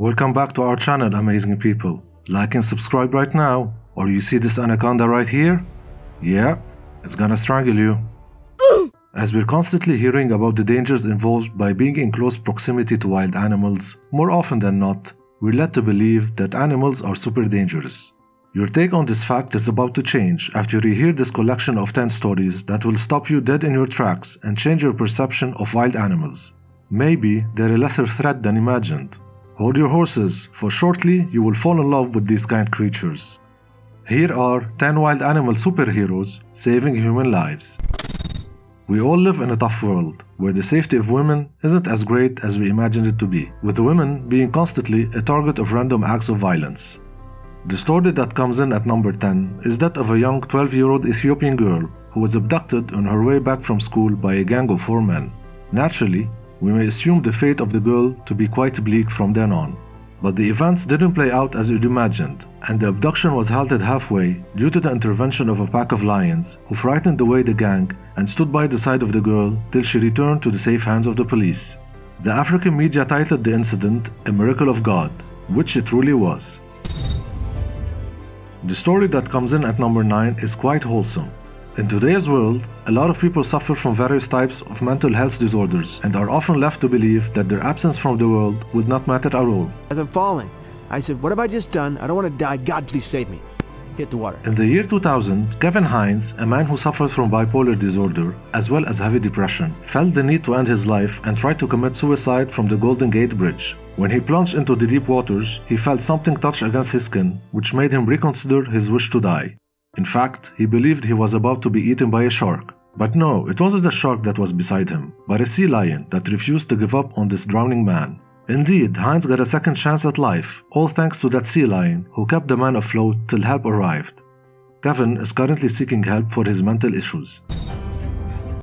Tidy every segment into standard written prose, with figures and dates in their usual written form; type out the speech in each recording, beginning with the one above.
Welcome back to our channel, amazing people. Like and subscribe right now, or you see this anaconda right here? Yeah, it's gonna strangle you. As we're constantly hearing about the dangers involved by being in close proximity to wild animals, more often than not, we're led to believe that animals are super dangerous. Your take on this fact is about to change after you hear this collection of 10 stories that will stop you dead in your tracks and change your perception of wild animals. Maybe they're a lesser threat than imagined. Hold your horses, for shortly you will fall in love with these kind creatures. Here are 10 wild animal superheroes saving human lives. We all live in a tough world, where the safety of women isn't as great as we imagined it to be, with women being constantly a target of random acts of violence. The story that comes in at number 10 is that of a young 12-year-old Ethiopian girl who was abducted on her way back from school by a gang of 4 men. Naturally, we may assume the fate of the girl to be quite bleak from then on. But the events didn't play out as you'd imagined, and the abduction was halted halfway due to the intervention of a pack of lions who frightened away the gang and stood by the side of the girl till she returned to the safe hands of the police. The African media titled the incident a miracle of God, which it truly was. The story that comes in at number 9 is quite wholesome. In today's world, a lot of people suffer from various types of mental health disorders and are often left to believe that their absence from the world would not matter at all. As I'm falling, I said, "What have I just done? I don't want to die. God, please save me." Hit the water. In the year 2000, Kevin Hines, a man who suffered from bipolar disorder as well as heavy depression, felt the need to end his life and tried to commit suicide from the Golden Gate Bridge. When he plunged into the deep waters, he felt something touch against his skin, which made him reconsider his wish to die. In fact, he believed he was about to be eaten by a shark. But no, it wasn't the shark that was beside him, but a sea lion that refused to give up on this drowning man. Indeed, Hines got a second chance at life, all thanks to that sea lion who kept the man afloat till help arrived. Kevin is currently seeking help for his mental issues.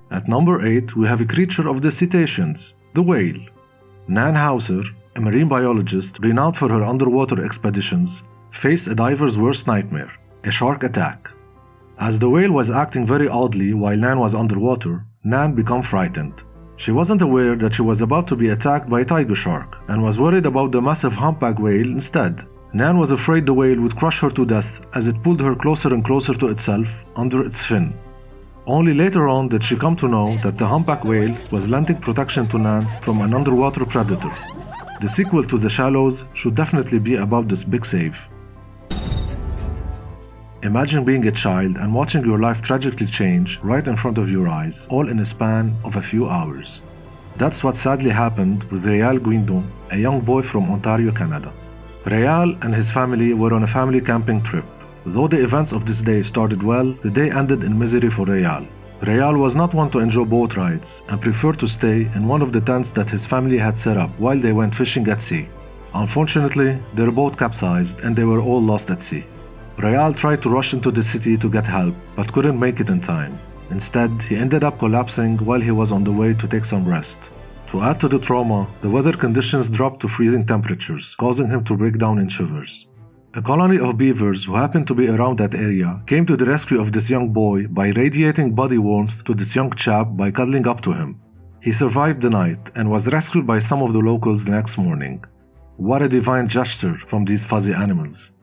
At number 8, we have a creature of the cetaceans, the whale. Nan Hauser, a marine biologist renowned for her underwater expeditions, faced a diver's worst nightmare, a shark attack. As the whale was acting very oddly while Nan was underwater, Nan became frightened. She wasn't aware that she was about to be attacked by a tiger shark and was worried about the massive humpback whale instead. Nan was afraid the whale would crush her to death as it pulled her closer and closer to itself under its fin. Only later on did she come to know that the humpback whale was lending protection to Nan from an underwater predator. The sequel to The Shallows should definitely be about this big save. Imagine being a child and watching your life tragically change right in front of your eyes, all in a span of a few hours. That's what sadly happened with Réal Guindon, a young boy from Ontario, Canada. Réal and his family were on a family camping trip. Though the events of this day started well, the day ended in misery for Réal. Réal was not one to enjoy boat rides and preferred to stay in one of the tents that his family had set up while they went fishing at sea. Unfortunately, their boat capsized and they were all lost at sea. Réal tried to rush into the city to get help, but couldn't make it in time. Instead, he ended up collapsing while he was on the way to take some rest. To add to the trauma, the weather conditions dropped to freezing temperatures, causing him to break down in shivers. A colony of beavers who happened to be around that area came to the rescue of this young boy by radiating body warmth to this young chap by cuddling up to him. He survived the night and was rescued by some of the locals the next morning. What a divine gesture from these fuzzy animals.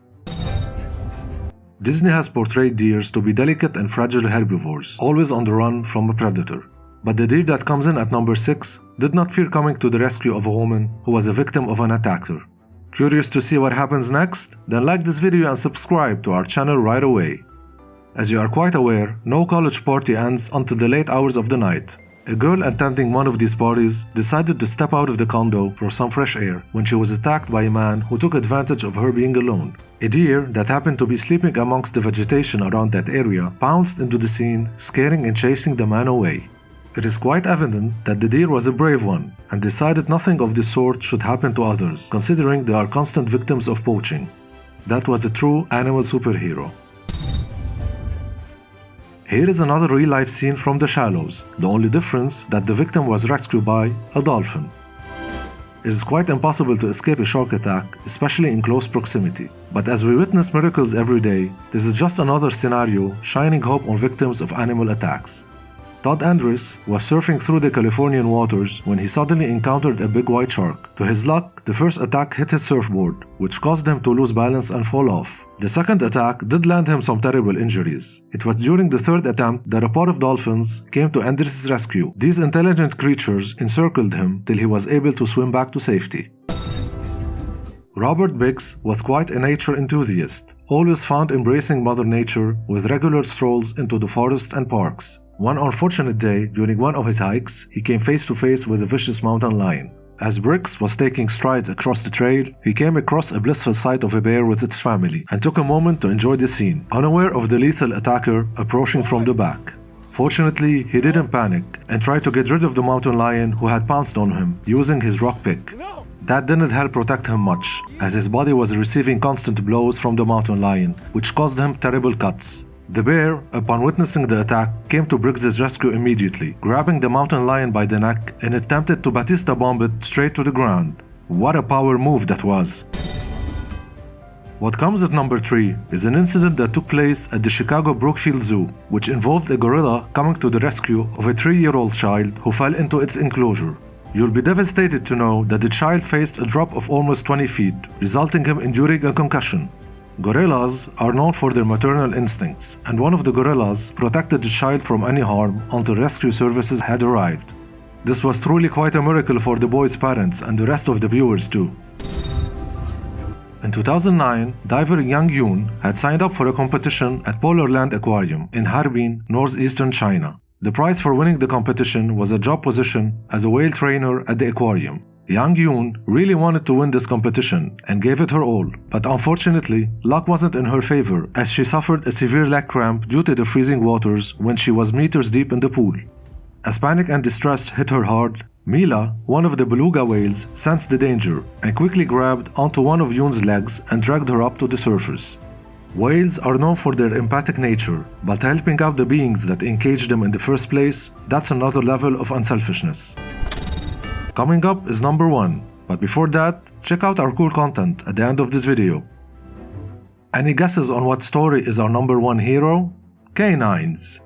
Disney has portrayed deers to be delicate and fragile herbivores, always on the run from a predator. But the deer that comes in at number 6 did not fear coming to the rescue of a woman who was a victim of an attacker. Curious to see what happens next? Then like this video and subscribe to our channel right away. As you are quite aware, no college party ends until the late hours of the night. A girl attending one of these parties decided to step out of the condo for some fresh air when she was attacked by a man who took advantage of her being alone. A deer that happened to be sleeping amongst the vegetation around that area pounced into the scene, scaring and chasing the man away. It is quite evident that the deer was a brave one and decided nothing of this sort should happen to others, considering they are constant victims of poaching. That was a true animal superhero. Here is another real-life scene from The Shallows, the only difference that the victim was rescued by a dolphin. It is quite impossible to escape a shark attack, especially in close proximity. But as we witness miracles every day, this is just another scenario shining hope on victims of animal attacks. Todd Andrus was surfing through the Californian waters when he suddenly encountered a big white shark. To his luck, the first attack hit his surfboard, which caused him to lose balance and fall off. The second attack did land him some terrible injuries. It was during the third attempt that a pod of dolphins came to Andrus' rescue. These intelligent creatures encircled him till he was able to swim back to safety. Robert Biggs was quite a nature enthusiast, always found embracing Mother Nature with regular strolls into the forest and parks. One unfortunate day, during one of his hikes, he came face to face with a vicious mountain lion. As Briggs was taking strides across the trail, he came across a blissful sight of a bear with its family and took a moment to enjoy the scene, unaware of the lethal attacker approaching from the back. Fortunately, he didn't panic and tried to get rid of the mountain lion who had pounced on him using his rock pick. That didn't help protect him much, as his body was receiving constant blows from the mountain lion, which caused him terrible cuts. The bear, upon witnessing the attack, came to Briggs' rescue immediately, grabbing the mountain lion by the neck and attempted to Batista bomb it straight to the ground. What a power move that was! What comes at number 3 is an incident that took place at the Chicago Brookfield Zoo, which involved a gorilla coming to the rescue of a 3-year-old child who fell into its enclosure. You'll be devastated to know that the child faced a drop of almost 20 feet, resulting him enduring a concussion. Gorillas are known for their maternal instincts, and one of the gorillas protected the child from any harm until rescue services had arrived. This was truly quite a miracle for the boy's parents and the rest of the viewers too. In 2009, diver Yang Yun had signed up for a competition at Polar Land Aquarium in Harbin, northeastern China. The prize for winning the competition was a job position as a whale trainer at the aquarium. Yang Yun really wanted to win this competition and gave it her all, but unfortunately, luck wasn't in her favor as she suffered a severe leg cramp due to the freezing waters when she was meters deep in the pool. As panic and distress hit her hard, Mila, one of the beluga whales, sensed the danger and quickly grabbed onto one of Yun's legs and dragged her up to the surface. Whales are known for their empathic nature, but helping out the beings that engaged them in the first place, that's another level of unselfishness. Coming up is number 1, but before that, check out our cool content at the end of this video. Any guesses on what story is our number 1 hero? Canines.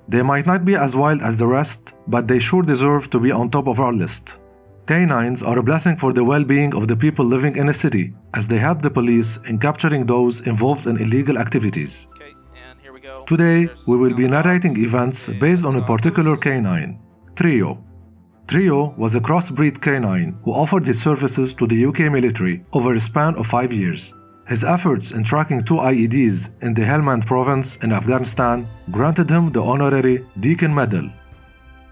They might not be as wild as the rest, but they sure deserve to be on top of our list. Canines are a blessing for the well-being of the people living in a city, as they help the police in capturing those involved in illegal activities. Okay, and here we go. Today, we will be narrating events based on a particular canine, Trio. Trio was a crossbreed canine who offered his services to the UK military over a span of 5 years. His efforts in tracking 2 IEDs in the Helmand province in Afghanistan granted him the honorary Deacon Medal.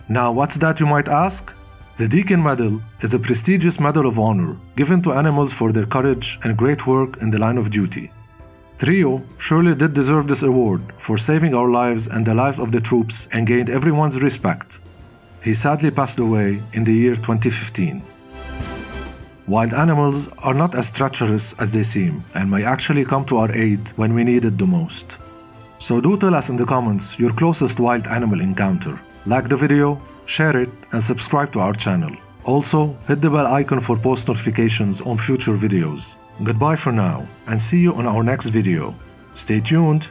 Now, what's that, you might ask? The Deacon Medal is a prestigious medal of honor given to animals for their courage and great work in the line of duty. Trio surely did deserve this award for saving our lives and the lives of the troops and gained everyone's respect. He sadly passed away in the year 2015. Wild animals are not as treacherous as they seem and may actually come to our aid when we need it the most. So do tell us in the comments your closest wild animal encounter. Like the video, share it, and subscribe to our channel. Also, hit the bell icon for post notifications on future videos. Goodbye for now, and see you on our next video. Stay tuned!